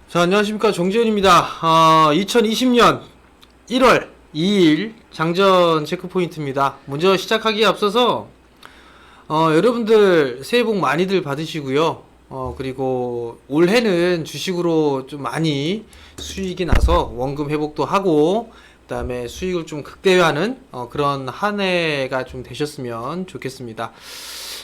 자, 안녕하십니까. 정지현입니다. 2020년 1월 2일 장전 체크포인트입니다. 먼저 시작하기에 앞서서 여러분들 새해 복 많이들 받으시고요. 그리고 올해는 주식으로 좀 많이 수익이 나서 원금 회복도 하고, 그 다음에 수익을 좀 극대화하는 그런 한 해가 좀 되셨으면 좋겠습니다.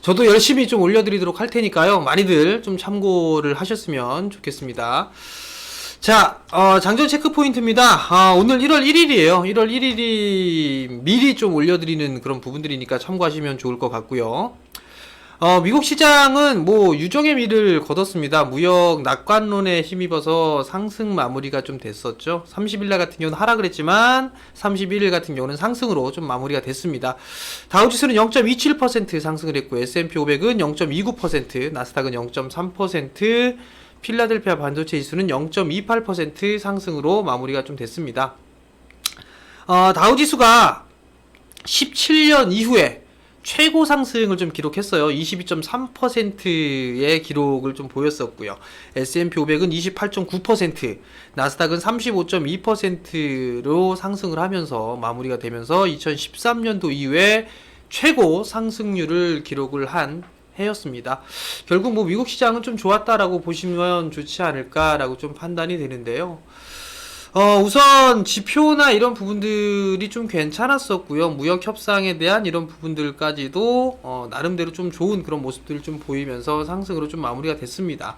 저도 열심히 좀 올려드리도록 할 테니까요. 많이들 좀 참고를 하셨으면 좋겠습니다. 자, 장전 체크 포인트입니다. 오늘 1월 1일이에요. 1월 1일이 미리 좀 올려드리는 그런 부분들이니까 참고하시면 좋을 것 같고요. 미국 시장은 뭐 유정의 미를 거뒀습니다. 무역 낙관론에 힘입어서 상승 마무리가 좀 됐었죠. 30일날 같은 경우는 하락을 했지만 31일 같은 경우는 상승으로 좀 마무리가 됐습니다. 다우지수는 0.27% 상승을 했고, S&P 500은 0.29%, 나스닥은 0.3%, 필라델피아 반도체 지수는 0.28% 상승으로 마무리가 좀 됐습니다. 다우지수가 17년 이후에 최고 상승을 좀 기록했어요. 22.3%의 기록을 좀 보였었고요. S&P 500은 28.9%, 나스닥은 35.2%로 상승을 하면서 마무리가 되면서 2013년도 이후에 최고 상승률을 기록을 한 해였습니다. 결국 뭐 미국 시장은 좀 좋았다라고 보시면 좋지 않을까라고 좀 판단이 되는데요. 우선 지표나 이런 부분들이 좀 괜찮았었고요. 무역 협상에 대한 이런 부분들까지도 나름대로 좀 좋은 그런 모습들을 좀 보이면서 상승으로 좀 마무리가 됐습니다.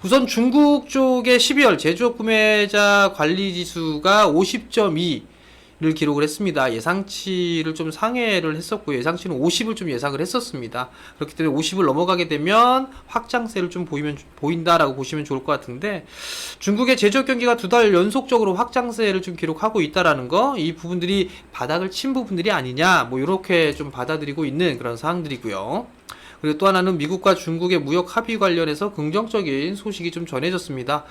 우선 중국 쪽의 12월 제조업 구매자 관리 지수가 50.2를 기록을 했습니다. 예상치를 좀 상회를 했었고요. 예상치는 50을 좀 예상을 했었습니다. 그렇기 때문에 50을 넘어가게 되면 확장세를 좀 보인다라고 보시면 좋을 것 같은데, 중국의 제조업 경기가 두 달 연속적으로 확장세를 좀 기록하고 있다라는 거, 이 부분들이 바닥을 친 부분들이 아니냐, 뭐 이렇게 좀 받아들이고 있는 그런 사항들이고요. 그리고 또 하나는 미국과 중국의 무역 합의 관련해서 긍정적인 소식이 좀 전해졌습니다.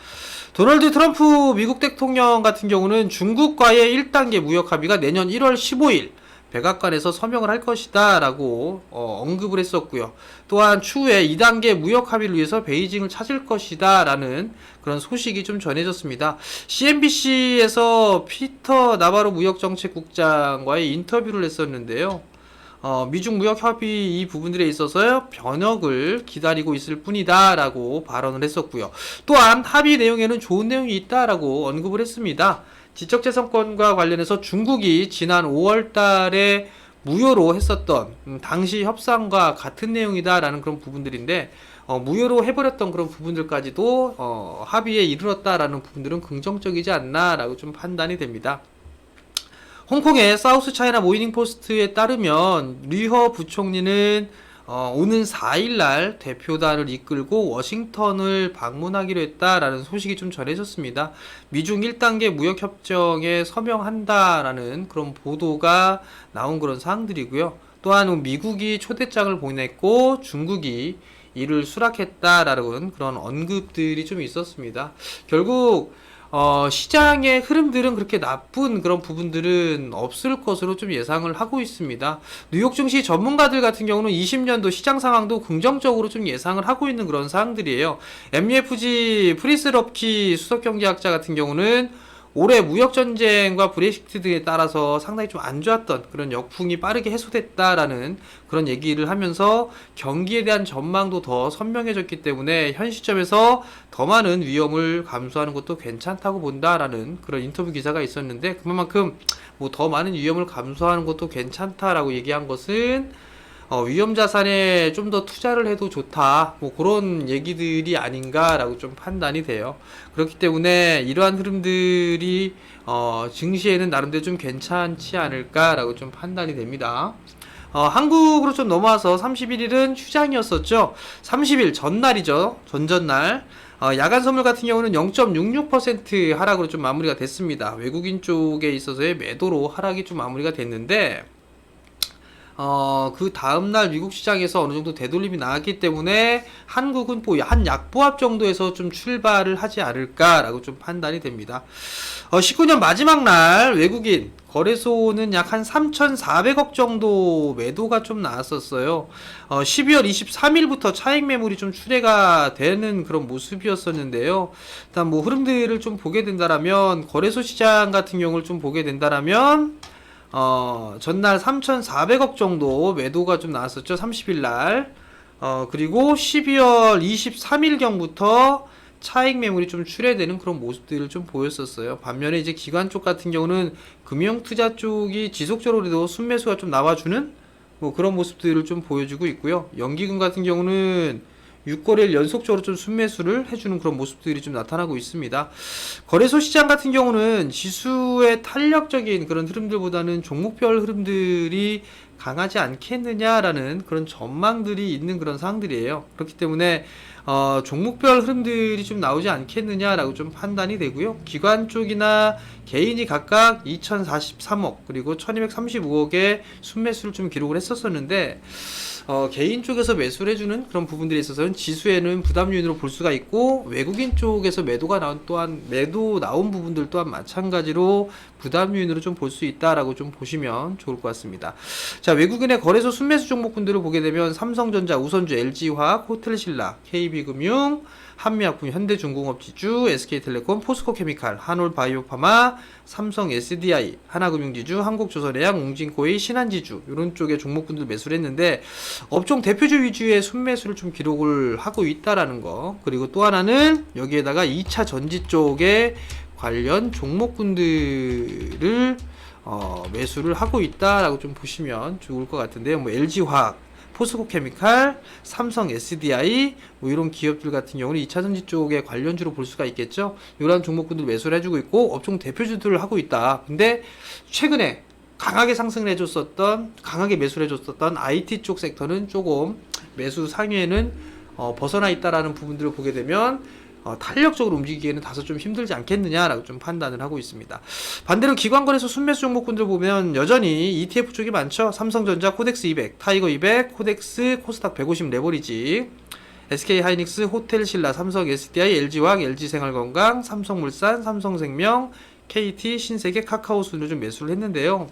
도널드 트럼프 미국 대통령 같은 경우는 중국과의 1단계 무역 합의가 내년 1월 15일 백악관에서 서명을 할 것이다 라고 언급을 했었고요. 또한 추후에 2단계 무역 합의를 위해서 베이징을 찾을 것이다 라는 그런 소식이 좀 전해졌습니다. CNBC에서 피터 나바로 무역정책국장과의 인터뷰를 했었는데요. 미중 무역 협의 이 부분들에 있어서 변혁을 기다리고 있을 뿐이다 라고 발언을 했었고요. 또한 합의 내용에는 좋은 내용이 있다라고 언급을 했습니다. 지적재산권과 관련해서 중국이 지난 5월 달에 무효로 했었던 당시 협상과 같은 내용이다라는 그런 부분들인데, 무효로 해버렸던 그런 부분들까지도 합의에 이르렀다라는 부분들은 긍정적이지 않나라고 좀 판단이 됩니다. 홍콩의 사우스 차이나 모닝 포스트에 따르면 류허 부총리는 오는 4일날 대표단을 이끌고 워싱턴을 방문하기로 했다라는 소식이 좀 전해졌습니다. 미중 1단계 무역협정에 서명한다라는 그런 보도가 나온 그런 사항들이고요. 또한 미국이 초대장을 보냈고 중국이 이를 수락했다라는 그런 언급들이 좀 있었습니다. 결국 시장의 흐름들은 그렇게 나쁜 그런 부분들은 없을 것으로 좀 예상을 하고 있습니다. 뉴욕 증시 전문가들 같은 경우는 20년도 시장 상황도 긍정적으로 좀 예상을 하고 있는 그런 사항들이에요. MUFG 프리스 럽키 수석경제학자 같은 경우는 올해 무역전쟁과 브렉시트 등에 따라서 상당히 좀 안 좋았던 그런 역풍이 빠르게 해소됐다라는 그런 얘기를 하면서 경기에 대한 전망도 더 선명해졌기 때문에 현 시점에서 더 많은 위험을 감수하는 것도 괜찮다고 본다라는 그런 인터뷰 기사가 있었는데, 그만큼 뭐 더 많은 위험을 감수하는 것도 괜찮다라고 얘기한 것은 위험 자산에 좀 더 투자를 해도 좋다, 뭐 그런 얘기들이 아닌가라고 좀 판단이 돼요. 그렇기 때문에 이러한 흐름들이 증시에는 나름대로 좀 괜찮지 않을까라고 좀 판단이 됩니다. 한국으로 좀 넘어와서 31일은 휴장이었었죠. 30일 전날이죠. 전전날. 야간 선물 같은 경우는 0.66% 하락으로 좀 마무리가 됐습니다. 외국인 쪽에 있어서의 매도로 하락이 좀 마무리가 됐는데, 그 다음날 미국 시장에서 어느 정도 되돌림이 나왔기 때문에 한국은 뭐 한 약보합 정도에서 좀 출발을 하지 않을까라고 좀 판단이 됩니다. 19년 마지막 날 외국인 거래소는 약 한 3,400억 정도 매도가 좀 나왔었어요. 12월 23일부터 차익 매물이 좀 출회가 되는 그런 모습이었었는데요. 일단 뭐 흐름들을 좀 보게 된다라면 거래소 시장 같은 경우를 좀 보게 된다라면 전날 3,400억 정도 매도가 좀 나왔었죠. 30일 날. 그리고 12월 23일경부터 차익 매물이 좀 출회되는 그런 모습들을 좀 보였었어요. 반면에 이제 기관 쪽 같은 경우는 금융 투자 쪽이 지속적으로도 순매수가 좀 나와주는 뭐 그런 모습들을 좀 보여주고 있고요. 연기금 같은 경우는 6거래일 연속적으로 좀 순매수를 해주는 그런 모습들이 좀 나타나고 있습니다. 거래소 시장 같은 경우는 지수의 탄력적인 그런 흐름들보다는 종목별 흐름들이 강하지 않겠느냐라는 그런 전망들이 있는 그런 상황들이에요. 그렇기 때문에 종목별 흐름들이 좀 나오지 않겠느냐라고 좀 판단이 되고요. 기관 쪽이나 개인이 각각 2043억 그리고 1235억의 순매수를 좀 기록을 했었었는데 개인 쪽에서 매수를 해주는 그런 부분들에 있어서는 지수에는 부담 요인으로 볼 수가 있고 외국인 쪽에서 매도가 나온 또한 매도 나온 부분들 또한 마찬가지로 부담 요인으로 좀 볼 수 있다라고 좀 보시면 좋을 것 같습니다. 자, 외국인의 거래소 순매수 종목군들을 보게 되면 삼성전자, 우선주, LG화학, 호텔신라, KB금융, 한미약품, 현대중공업지주, SK텔레콤, 포스코케미칼, 한올바이오파마, 삼성 SDI, 하나금융지주, 한국조선해양, 웅진코이, 신한지주 이런 쪽의 종목군들 매수를 했는데 업종 대표주 위주의 순매수를 좀 기록을 하고 있다라는 거. 그리고 또 하나는 여기에다가 2차 전지 쪽에 관련 종목군들을 매수를 하고 있다라고 좀 보시면 좋을 것 같은데요. 뭐 LG화학, 포스코케미칼, 삼성 SDI 뭐 이런 기업들 같은 경우는 2차전지 쪽의 관련주로 볼 수가 있겠죠. 이런 종목군들 매수를 해주고 있고 업종 대표주들을 하고 있다. 근데 최근에 강하게 상승을 해줬었던 강하게 매수를 해줬었던 IT 쪽 섹터는 조금 매수 상위에는 벗어나 있다라는 부분들을 보게 되면 탄력적으로 움직이기에는 다소 좀 힘들지 않겠느냐라고 좀 판단을 하고 있습니다. 반대로 기관거래소 순매수 종목군들 보면 여전히 ETF 쪽이 많죠. 삼성전자, 코덱스 200, 타이거 200, 코덱스, 코스닥 150 레버리지, SK하이닉스, 호텔신라, 삼성 SDI, LG화학, LG생활건강, 삼성물산, 삼성생명, KT, 신세계, 카카오순을 좀 매수를 했는데요.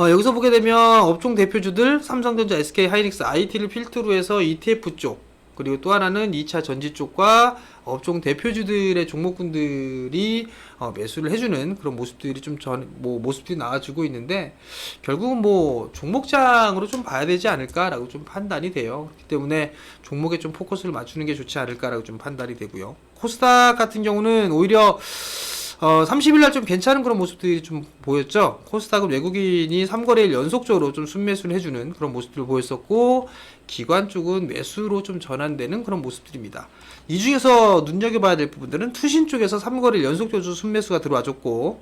여기서 보게 되면 업종 대표주들 삼성전자, SK하이닉스, IT를 필두로 해서 ETF 쪽 그리고 또 하나는 2차 전지 쪽과 업종 대표주들의 종목군들이 매수를 해주는 그런 모습들이 좀 모습들이 나와주고 있는데 결국은 뭐 종목장으로 좀 봐야 되지 않을까라고 좀 판단이 돼요. 그렇기 때문에 종목에 좀 포커스를 맞추는 게 좋지 않을까라고 좀 판단이 되고요. 코스닥 같은 경우는 오히려 30일날 좀 괜찮은 그런 모습들이 좀 보였죠. 코스닥은 외국인이 3거래일 연속적으로 좀 순매수를 해주는 그런 모습들을 보였었고 기관 쪽은 매수로 좀 전환되는 그런 모습들입니다. 이 중에서 눈여겨봐야 될 부분들은 투신 쪽에서 3거래일 연속적으로 순매수가 들어와줬고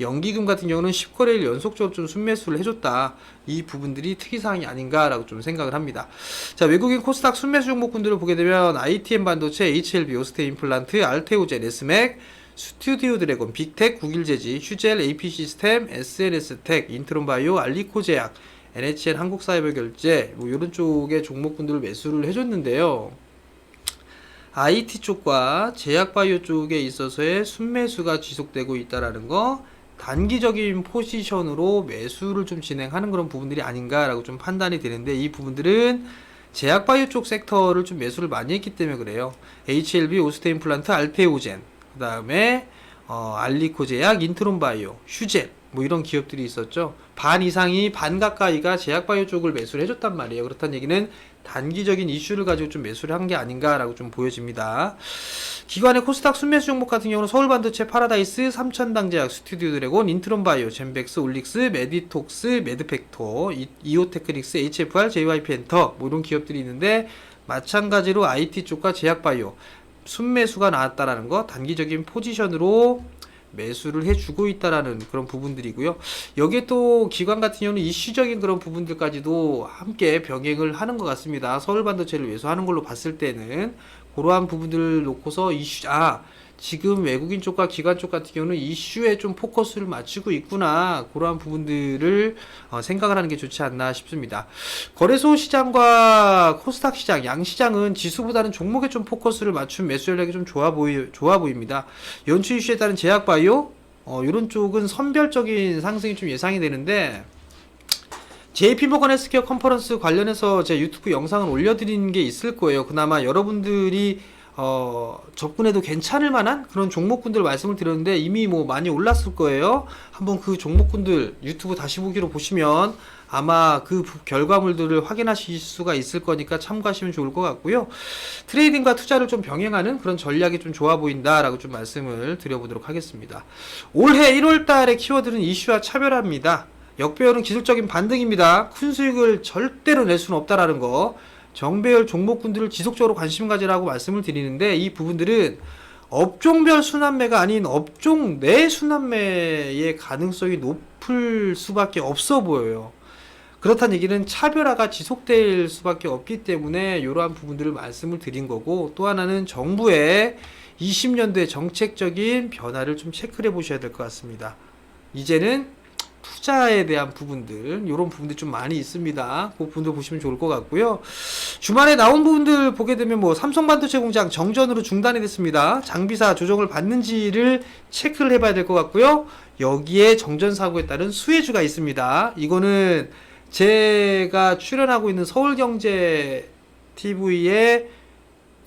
연기금 같은 경우는 10거래일 연속적으로 좀 순매수를 해줬다. 이 부분들이 특이사항이 아닌가라고 좀 생각을 합니다. 자, 외국인 코스닥 순매수 종목군들을 보게 되면 ITM 반도체, HLB, 오스테 임플란트, 알테오젠, 에스맥, 스튜디오 드래곤, 빅텍, 국일제지, 휴젤, AP시스템, SNS텍, 인트론바이오, 알리코제약, NHN 한국사회별결제 뭐 이런 쪽의 종목군들을 매수를 해줬는데요. IT 쪽과 제약바이오 쪽에 있어서의 순매수가 지속되고 있다라는 거 단기적인 포지션으로 매수를 좀 진행하는 그런 부분들이 아닌가라고 좀 판단이 되는데 이 부분들은 제약바이오 쪽 섹터를 좀 매수를 많이 했기 때문에 그래요. HLB, 오스테임플란트, 알테오젠 그 다음에 알리코제약, 인트론바이오, 휴젤 뭐 이런 기업들이 있었죠. 반 이상이 반 가까이가 제약바이오 쪽을 매수를 해줬단 말이에요. 그렇다는 얘기는 단기적인 이슈를 가지고 좀 매수를 한 게 아닌가라고 좀 보여집니다. 기관의 코스닥 순매수 종목 같은 경우는 서울반도체, 파라다이스, 삼천당제약, 스튜디오 드래곤, 인트론바이오, 젠백스, 올릭스, 메디톡스, 매드팩토, 이오테크닉스, HFR, JYP엔터 뭐 이런 기업들이 있는데 마찬가지로 IT 쪽과 제약바이오 순매수가 나왔다라는 거 단기적인 포지션으로 매수를 해주고 있다라는 그런 부분들이고요. 여기에 또 기관 같은 경우는 이슈적인 그런 부분들까지도 함께 병행을 하는 것 같습니다. 서울반도체를 매수하는 걸로 봤을 때는 그러한 부분들을 놓고서 지금 외국인 쪽과 기관 쪽 같은 경우는 이슈에 좀 포커스를 맞추고 있구나. 그러한 부분들을 생각을 하는 게 좋지 않나 싶습니다. 거래소 시장과 코스닥 시장, 양 시장은 지수보다는 종목에 좀 포커스를 맞춘 매수 전략이 좀 좋아 보입니다. 연초 이슈에 따른 제약바이오, 이런 쪽은 선별적인 상승이 좀 예상이 되는데, JP모건 헬스케어 컨퍼런스 관련해서 제 유튜브 영상을 올려드린 게 있을 거예요. 그나마 여러분들이 접근해도 괜찮을 만한 그런 종목군들 말씀을 드렸는데 이미 뭐 많이 올랐을 거예요. 한번 그 종목군들 유튜브 다시 보기로 보시면 아마 그 결과물들을 확인하실 수가 있을 거니까 참고하시면 좋을 것 같고요. 트레이딩과 투자를 좀 병행하는 그런 전략이 좀 좋아 보인다라고 좀 말씀을 드려보도록 하겠습니다. 올해 1월 달의 키워드는 이슈와 차별화입니다. 역배열은 기술적인 반등입니다. 큰 수익을 절대로 낼 수는 없다라는 거. 정배열 종목군들을 지속적으로 관심 가지라고 말씀을 드리는데, 이 부분들은 업종별 순환매가 아닌 업종 내 순환매의 가능성이 높을 수밖에 없어 보여요. 그렇다는 얘기는 차별화가 지속될 수밖에 없기 때문에 이러한 부분들을 말씀을 드린 거고, 또 하나는 정부의 20년도의 정책적인 변화를 좀 체크를 해 보셔야 될 것 같습니다. 이제는 투자에 대한 부분들, 이런 부분들이 좀 많이 있습니다. 그 부분들 보시면 좋을 것 같고요. 주말에 나온 부분들 보게 되면 뭐 삼성반도체 공장 정전으로 중단이 됐습니다. 장비사 조정을 받는지를 체크를 해봐야 될 것 같고요. 여기에 정전 사고에 따른 수혜주가 있습니다. 이거는 제가 출연하고 있는 서울경제 TV에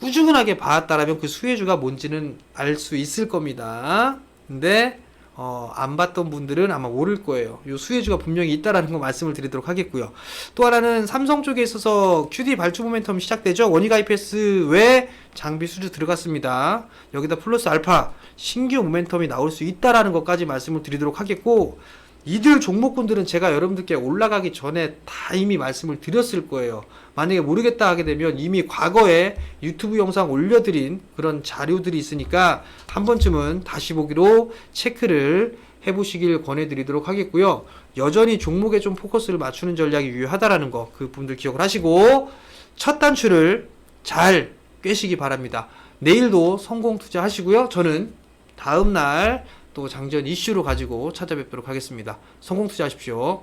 꾸준하게 봐왔다라면 그 수혜주가 뭔지는 알 수 있을 겁니다. 근데 안 봤던 분들은 아마 모를 거예요. 요 수혜주가 분명히 있다라는 거 말씀을 드리도록 하겠고요. 또 하나는 삼성 쪽에 있어서 QD 발주 모멘텀 시작되죠. 원익 IPS 외 장비 수주 들어갔습니다. 여기다 플러스 알파 신규 모멘텀이 나올 수 있다라는 것까지 말씀을 드리도록 하겠고, 이들 종목군들은 제가 여러분들께 올라가기 전에 다 이미 말씀을 드렸을 거예요. 만약에 모르겠다 하게 되면 이미 과거에 유튜브 영상 올려드린 그런 자료들이 있으니까 한 번쯤은 다시 보기로 체크를 해보시길 권해드리도록 하겠고요. 여전히 종목에 좀 포커스를 맞추는 전략이 유효하다라는 거, 그 부분들 기억을 하시고 첫 단추를 잘 꿰시기 바랍니다. 내일도 성공 투자하시고요. 저는 다음날 또 장전 이슈로 가지고 찾아뵙도록 하겠습니다. 성공 투자하십시오.